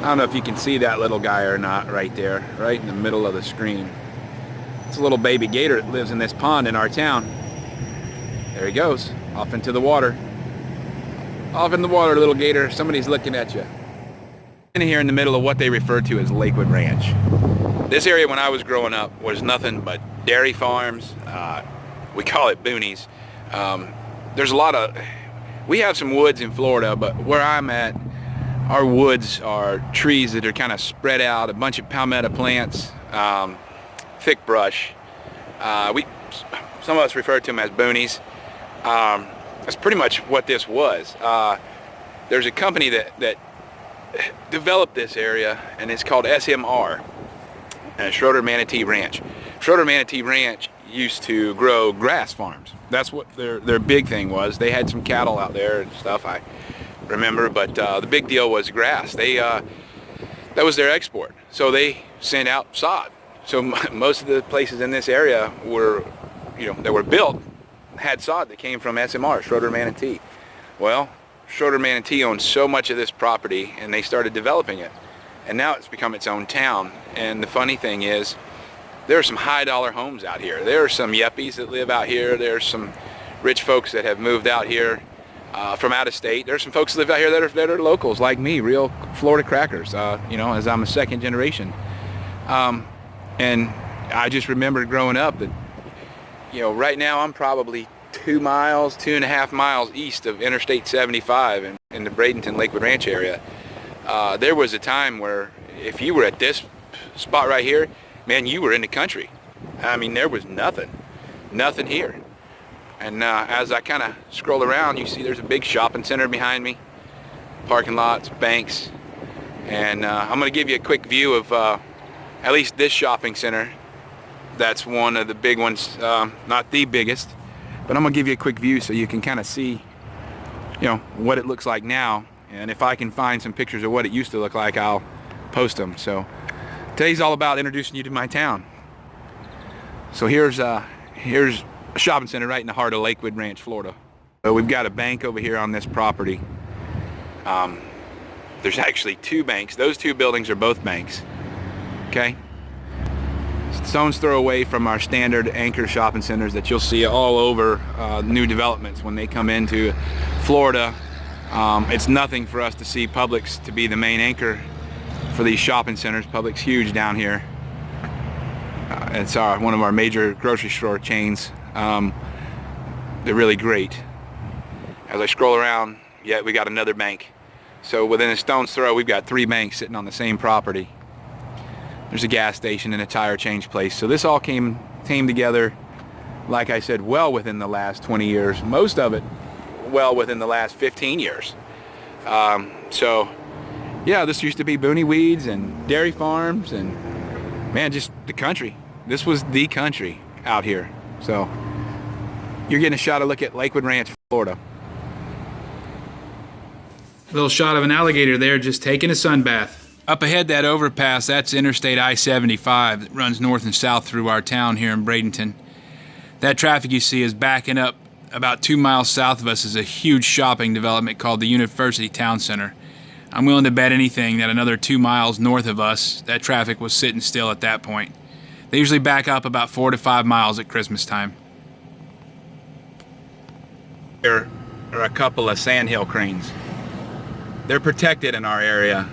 I don't know if you can see that little guy or not right there, right in the middle of the screen. It's a little baby gator that lives in this pond in our town. There he goes, off into the water. Off in the water, little gator. Somebody's looking at you. In here in the middle of what they refer to as Lakewood Ranch. This area when I was growing up was nothing but dairy farms. We call it boonies. There's a lot of, we have some woods in Florida, but where I'm at, our woods are trees that are kind of spread out, a bunch of palmetto plants, thick brush. Some of us refer to them as boonies. That's pretty much what this was. There's a company that developed this area, and it's called SMR, Schroeder Manatee Ranch. Schroeder Manatee Ranch used to grow grass farms. That's what their big thing was. They had some cattle out there and stuff, I remember, but the big deal was grass. That was their export. So they sent out sod. So most of the places in this area were, that were built had sod that came from SMR, Schroeder Manatee. Well, Schroeder Manatee owned so much of this property, and they started developing it, and now it's become its own town. And the funny thing is, there are some high-dollar homes out here. There are some yuppies that live out here. There's some rich folks that have moved out here from out of state. There's some folks that live out here that are locals like me, real Florida crackers. As I'm a second generation, and I just remember growing up that, right now I'm probably 2.5 miles east of Interstate 75 in the Bradenton, Lakewood Ranch area. There was a time where if you were at this spot right here, man, you were in the country. I mean, there was nothing here. And as I kind of scroll around, you see there's a big shopping center behind me, parking lots, banks, and I'm going to give you a quick view of at least this shopping center. That's one of the big ones, not the biggest, but I'm gonna give you a quick view so you can kind of see, what it looks like now. And if I can find some pictures of what it used to look like, I'll post them. So today's all about introducing you to my town. So here's a shopping center right in the heart of Lakewood Ranch, Florida. So we've got a bank over here on this property. There's actually two banks. Those two buildings are both banks. Okay. Stone's throw away from our standard anchor shopping centers that you'll see all over new developments when they come into Florida. It's nothing for us to see Publix to be the main anchor for these shopping centers. Publix huge down here. It's one of our major grocery store chains. They're really great. As I scroll around, we got another bank. So within a stone's throw, we've got 3 banks sitting on the same property. There's a gas station and a tire change place. So this all came together, like I said, well within the last 20 years. Most of it well within the last 15 years. This used to be booney weeds and dairy farms and, man, just the country. This was the country out here. So you're getting a shot of look at Lakewood Ranch, Florida. Little shot of an alligator there just taking a sun bath. Up ahead, that overpass, that's Interstate I-75 that runs north and south through our town here in Bradenton. That traffic you see is backing up about 2 miles south of us is a huge shopping development called the University Town Center. I'm willing to bet anything that another 2 miles north of us, that traffic was sitting still at that point. They usually back up about 4 to 5 miles at Christmas time. There are a couple of sandhill cranes. They're protected in our area.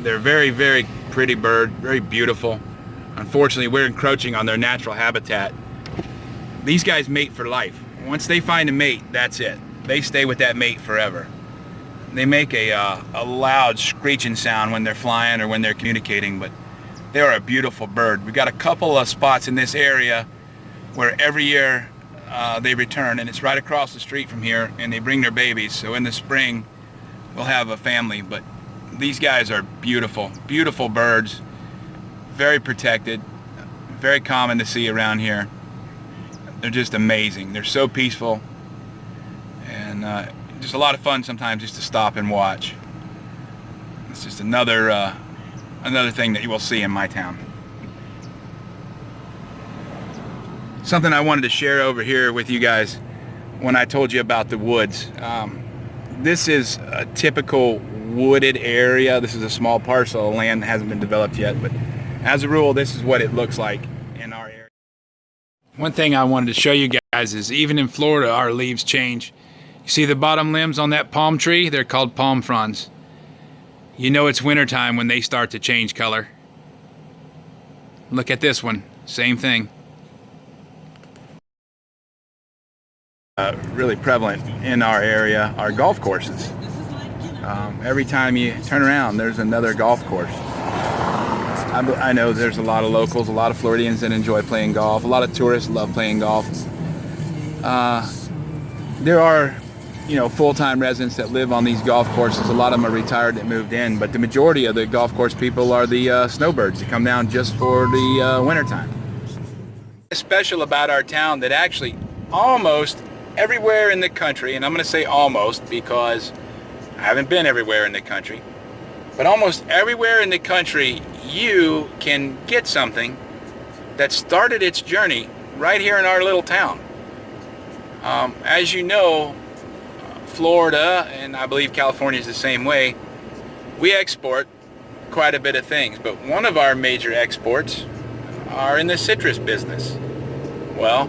They're very, very pretty bird, very beautiful. Unfortunately, we're encroaching on their natural habitat. These guys mate for life. Once they find a mate, that's it. They stay with that mate forever. They make a loud screeching sound when they're flying or when they're communicating, but they are a beautiful bird. We've got a couple of spots in this area where every year they return, and it's right across the street from here, and they bring their babies. So in the spring, we'll have a family, but these guys are beautiful, beautiful birds, very protected, very common to see around here. They're just amazing. They're so peaceful, and just a lot of fun sometimes just to stop and watch. It's just another thing that you will see in my town. Something I wanted to share over here with you guys when I told you about the woods. This is a typical wooded area. This is a small parcel of land that hasn't been developed yet, but as a rule, this is what it looks like in our area. One thing I wanted to show you guys is even in Florida, our leaves change. You see the bottom limbs on that palm tree? They're called palm fronds. You know it's wintertime when they start to change color. Look at this one, same thing. Really prevalent in our area are golf courses. Every time you turn around, there's another golf course. I know there's a lot of locals, a lot of Floridians that enjoy playing golf. A lot of tourists love playing golf. There are, full-time residents that live on these golf courses. A lot of them are retired that moved in, but the majority of the golf course people are the snowbirds that come down just for the wintertime. What's special about our town that actually almost everywhere in the country, and I'm going to say almost because I haven't been everywhere in the country, but almost everywhere in the country you can get something that started its journey right here in our little town. As you know, Florida, and I believe California is the same way, we export quite a bit of things, but one of our major exports are in the citrus business. Well,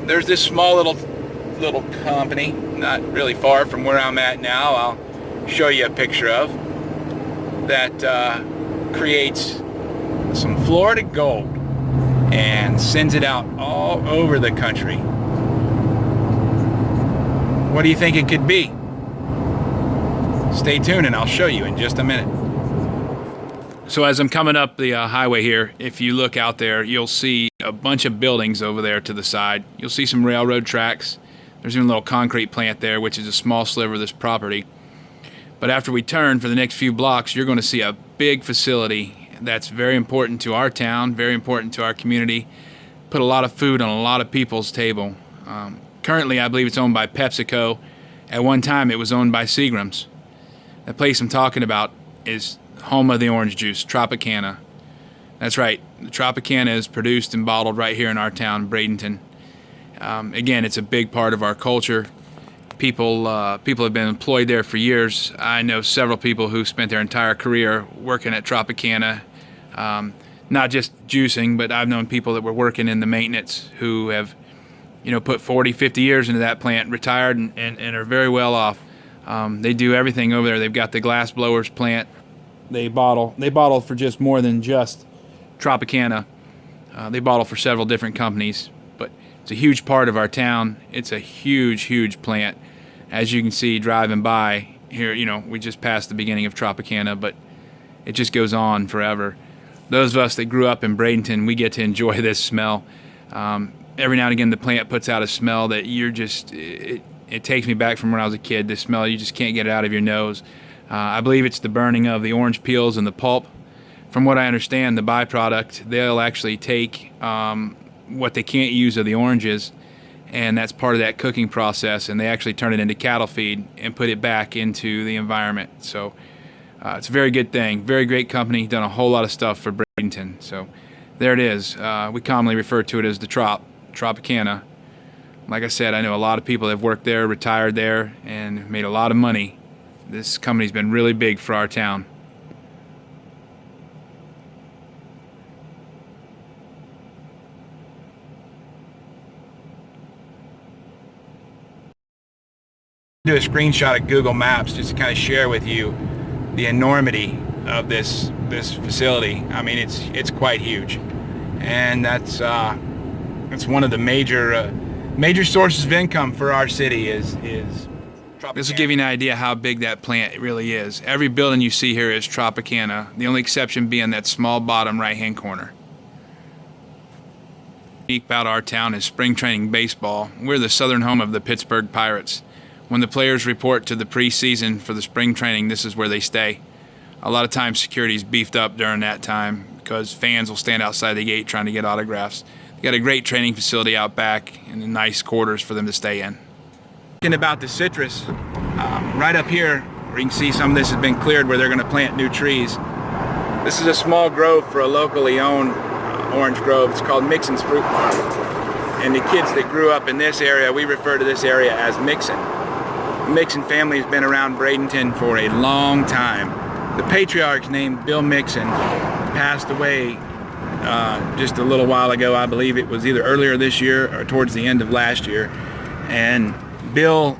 there's this small little company not really far from where I'm at now, I'll show you a picture of, that creates some Florida gold and sends it out all over the country. What do you think it could be? Stay tuned and I'll show you in just a minute. So as I'm coming up the highway here, if you look out there, you'll see a bunch of buildings over there to the side. You'll see some railroad tracks. There's even a little concrete plant there, which is a small sliver of this property. But after we turn for the next few blocks, you're going to see a big facility that's very important to our town, very important to our community. Put a lot of food on a lot of people's table. Currently, I believe it's owned by PepsiCo. At one time, it was owned by Seagram's. The place I'm talking about is home of the orange juice, Tropicana. That's right, the Tropicana is produced and bottled right here in our town, Bradenton. Again, it's a big part of our culture. People have been employed there for years. I know several people who spent their entire career working at Tropicana, not just juicing, but I've known people that were working in the maintenance who have put 40, 50 years into that plant, retired, and are very well off. They do everything over there. They've got the glass blowers plant. They bottle for just more than just Tropicana. They bottle for several different companies, but it's a huge part of our town. It's a huge, huge plant. As you can see driving by here, we just passed the beginning of Tropicana, but it just goes on forever. Those of us that grew up in Bradenton, we get to enjoy this smell. Every now and again, the plant puts out a smell that it takes me back from when I was a kid. This smell, you just can't get it out of your nose. I believe it's the burning of the orange peels and the pulp. From what I understand, the byproduct, they'll actually take what they can't use of the oranges, and that's part of that cooking process, and they actually turn it into cattle feed and put it back into the environment. So it's a very good thing. Very great company, done a whole lot of stuff for Bradenton. So there it is. We commonly refer to it as the Tropicana. Like I said, I know a lot of people that have worked there, retired there, and made a lot of money. This company's been really big for our town. Do a screenshot of Google Maps just to kind of share with you the enormity of this facility. I mean, it's quite huge, and that's one of the major sources of income for our city is Tropicana. This will give you an idea how big that plant really is. Every building you see here is Tropicana, the only exception being that small bottom right-hand corner. Unique about our town is spring training baseball. We're the southern home of the Pittsburgh Pirates. When the players report to the preseason for the spring training, this is where they stay. A lot of times security is beefed up during that time because fans will stand outside the gate trying to get autographs. They got a great training facility out back and nice quarters for them to stay in. Thinking about the citrus, right up here where you can see some of this has been cleared where they're going to plant new trees. This is a small grove for a locally owned orange grove. It's called Mixon's Fruit Farm. And the kids that grew up in this area, we refer to this area as Mixon. Mixon family has been around Bradenton for a long time. The patriarch's named Bill Mixon passed away just a little while ago. I believe it was either earlier this year or towards the end of last year. And Bill,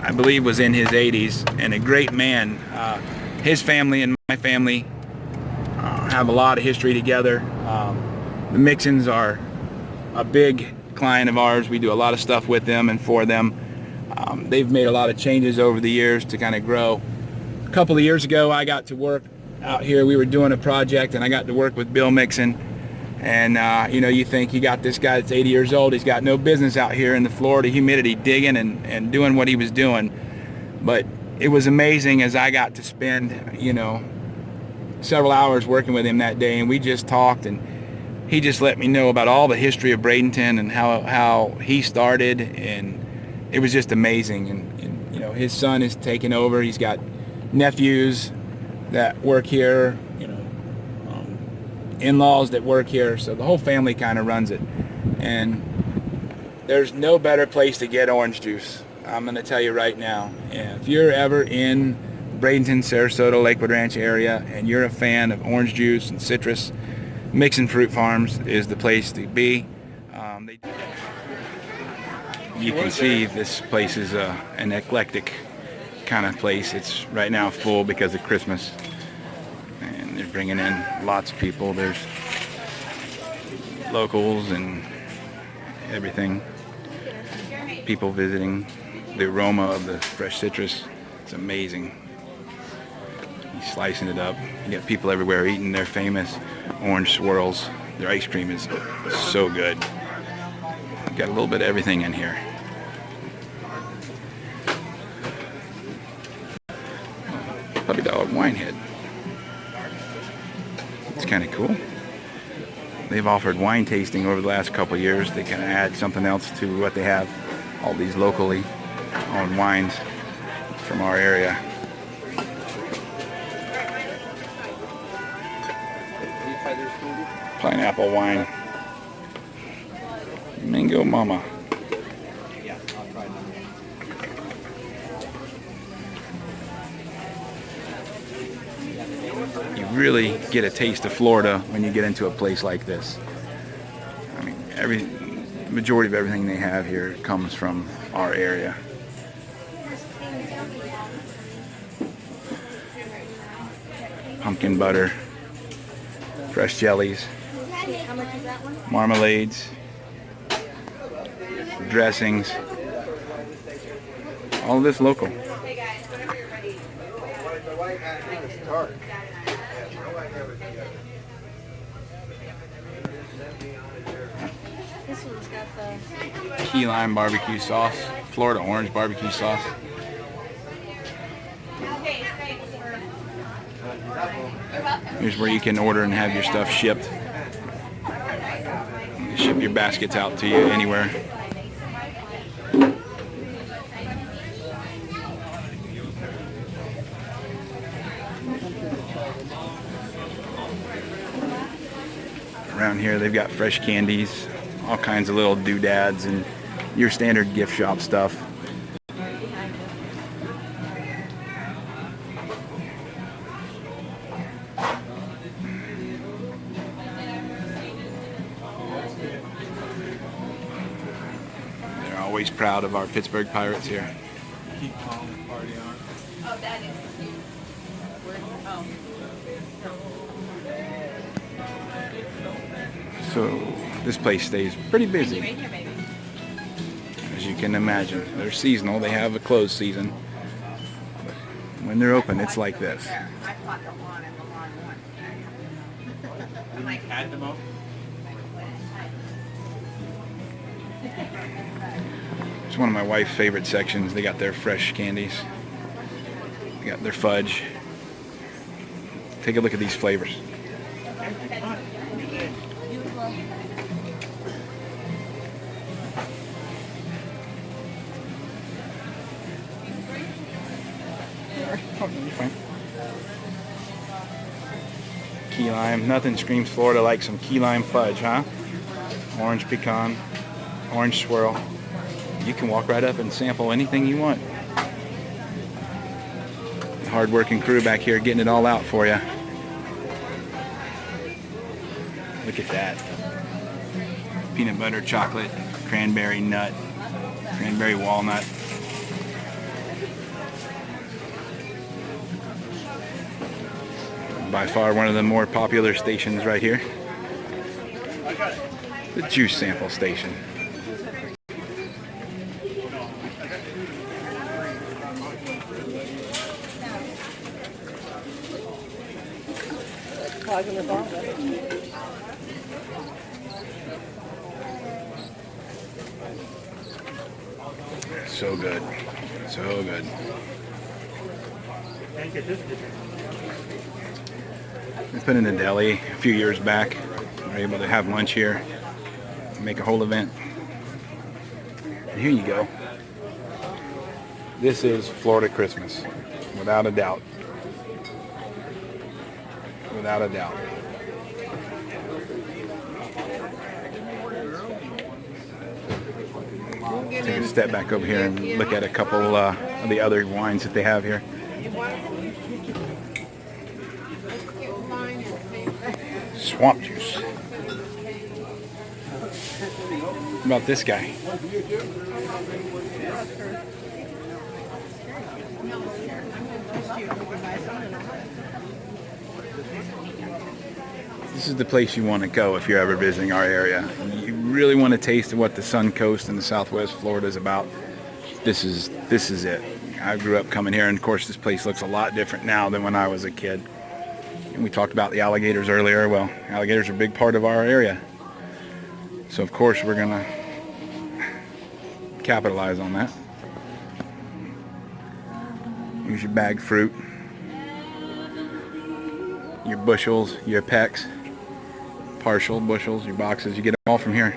I believe, was in his 80s and a great man. His family and my family have a lot of history together. The Mixons are a big client of ours. We do a lot of stuff with them and for them. They've made a lot of changes over the years to kind of grow. A couple of years ago, I got to work out here. We were doing a project and I got to work with Bill Mixon. And you know, you think you got this guy that's 80 years old, he's got no business out here in the Florida humidity digging and doing what he was doing. But it was amazing as I got to spend, you know, several hours working with him that day, and we just talked, and he just let me know about all the history of Bradenton and how he started, and it was just amazing. And you know, his son is taking over. He's got nephews that work here, you know, in-laws that work here, so the whole family kind of runs it. And there's no better place to get orange juice, I'm going to tell you right now. If you're ever in Bradenton, Sarasota, Lakewood Ranch area and you're a fan of orange juice and citrus, Mixon Fruit Farms is the place to be. You can see this place is an eclectic kind of place. It's right now full because of Christmas, and they're bringing in lots of people. There's locals and everything, people visiting. The aroma of the fresh citrus, it's amazing. He's slicing it up. You got people everywhere eating their famous orange swirls. Their ice cream is so good. Got a little bit of everything in here. Puppy dog wine head. It's kind of cool. They've offered wine tasting over the last couple of years. They kind of add something else to what they have. All these locally owned wines from our area. Pineapple wine. Mango Mama. You really get a taste of Florida when you get into a place like this. I mean, majority of everything they have here comes from our area. Pumpkin butter, fresh jellies, marmalades, dressings, all of this local. This one's got the Key lime barbecue sauce, Florida orange barbecue sauce. Here's where you can order and have your stuff shipped. They ship your baskets out to you anywhere. Around here they've got fresh candies, all kinds of little doodads and your standard gift shop stuff. They're always proud of our Pittsburgh Pirates here. Keep calm and party on. oh, that is cute. Oh. So this place stays pretty busy, as you can imagine. They're seasonal. They have a closed season. But when they're open, it's like this. Had them up. It's one of my wife's favorite sections. They got their fresh candies. They got their fudge. Take a look at these flavors. Oh, you're fine. Key lime. Nothing screams Florida like some key lime fudge, huh? Orange pecan, orange swirl. You can walk right up and sample anything you want. hard-working crew back here getting it all out for you. Look at that. Peanut butter, chocolate, cranberry nut, cranberry walnut. By far one of the more popular stations right here. The juice sample station. So good. So good. We put in a deli a few years back. We were able to have lunch here, make a whole event. And here you go. This is Florida Christmas, without a doubt. Without a doubt. Take a step back over here and look at a couple of the other wines that they have here. Swamp juice. What about this guy? This is the place you want to go if you're ever visiting our area. You really want to taste what the Sun Coast and the Southwest Florida is about. This is it. I grew up coming here, and of course this place looks a lot different now than when I was a kid. And we talked about the alligators earlier. Well, alligators are a big part of our area. So of course we're gonna capitalize on that. Use your bagged fruit, your bushels, your pecks, partial bushels, your boxes. You get it all from here.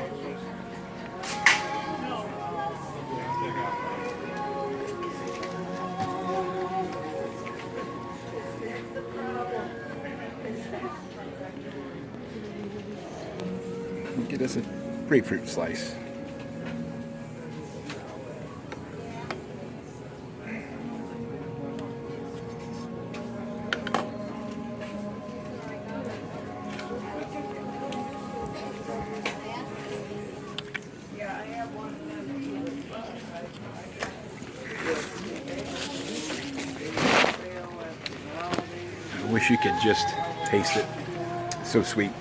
Get us a grapefruit slice. I wish you could just taste it. It's so sweet.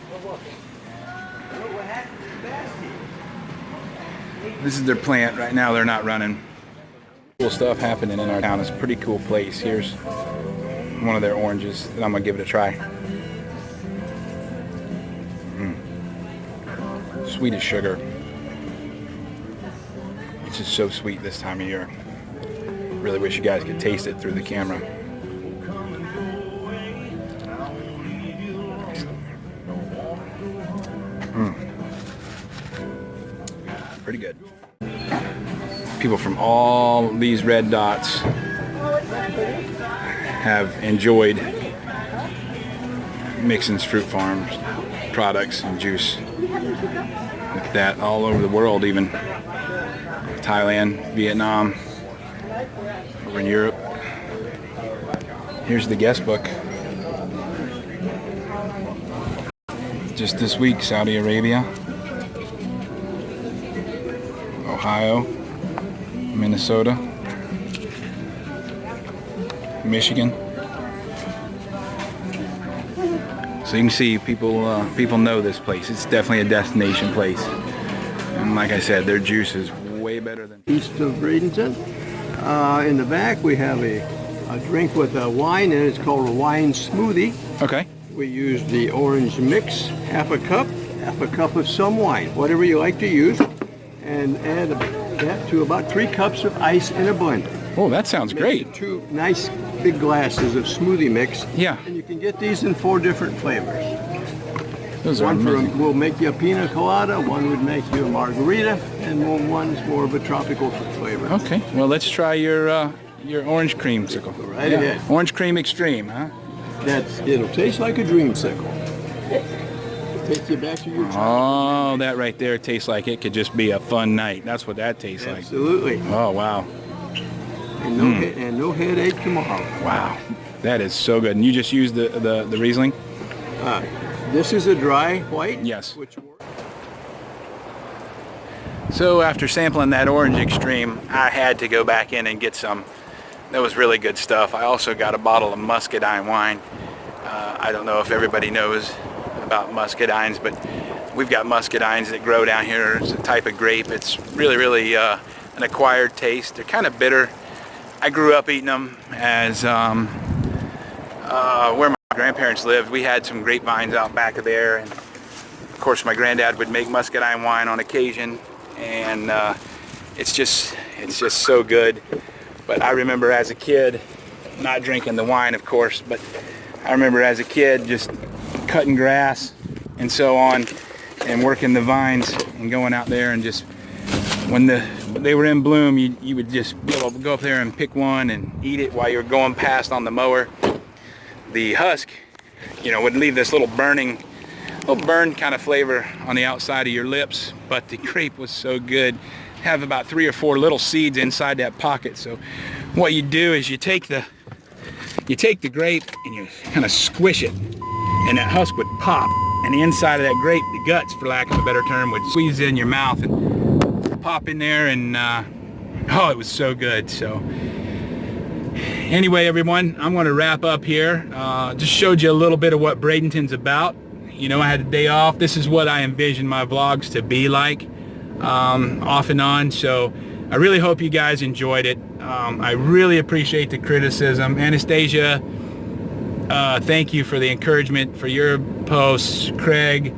This is their plant. Right now they're not running. Cool stuff happening in our town. It's a pretty cool place. Here's one of their oranges, and I'm gonna give it a try. Sweet as sugar. It's just so sweet this time of year. Really wish you guys could taste it through the camera. Pretty good. People from all these red dots have enjoyed Mixon's Fruit Farms products and juice. Look at that, all over the world, even Thailand, Vietnam, over in Europe. Here's the guest book. Just this week, Saudi Arabia, Ohio, Minnesota, Michigan. So you can see people know this place. It's definitely a destination place. And like I said, their juice is way better than east of Bradenton. In the back we have a drink with a wine, and it's called a wine smoothie. Okay. We use the orange mix, half a cup of some wine, whatever you like to use, and add that to about 3 cups of ice in a blender. Oh, that sounds great. 2 nice big glasses of smoothie mix. Yeah. And you can get these in 4 different flavors. Those are One amazing. will make you a pina colada, one would make you a margarita, and one's more of a tropical flavor. Okay. Well, let's try your orange creamsicle. Go right ahead. Orange cream extreme, huh? It'll taste like a dreamsicle. Take you back to your childhood. Oh, that right there tastes like it could just be a fun night. That's what that tastes like. Absolutely. Oh, wow. and no headache tomorrow. Wow, that is so good. And you just used the Riesling? This is a dry white. Yes. Which So after sampling that Orange Extreme, I had to go back in and get some. That was really good stuff. I also got a bottle of muscadine wine. I don't know if everybody knows about muscadines, but we've got muscadines that grow down here. It's a type of grape. It's really an acquired taste. They're kind of bitter. I grew up eating them as where my grandparents lived. We had some grapevines out back of there, and of course my granddad would make muscadine wine on occasion, and it's just so good. But I remember as a kid, not drinking the wine of course, but I remember as a kid just cutting grass and so on and working the vines and going out there, and just when they were in bloom, you would just be able to go up there and pick one and eat it while you were going past on the mower. The husk, would leave this little burned kind of flavor on the outside of your lips, but the grape was so good. Have about 3 or 4 little seeds inside that pocket. So what you do is you take the grape and you kind of squish it, and that husk would pop, and the inside of that grape, the guts for lack of a better term, would squeeze in your mouth and pop in there, and oh, it was so good. So anyway, everyone, I'm going to wrap up here. Just showed you a little bit of what Bradenton's about. I had a day off. This is what I envision my vlogs to be like, off and on. So I really hope you guys enjoyed it. I really appreciate the criticism. Anastasia, thank you for the encouragement, for your posts. Craig,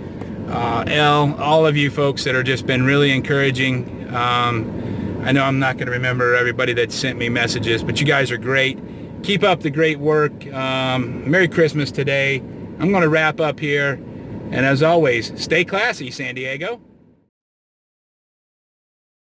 Elle, all of you folks that have just been really encouraging. I know I'm not going to remember everybody that sent me messages, but you guys are great. Keep up the great work. Merry Christmas today. I'm going to wrap up here. And as always, stay classy, San Diego.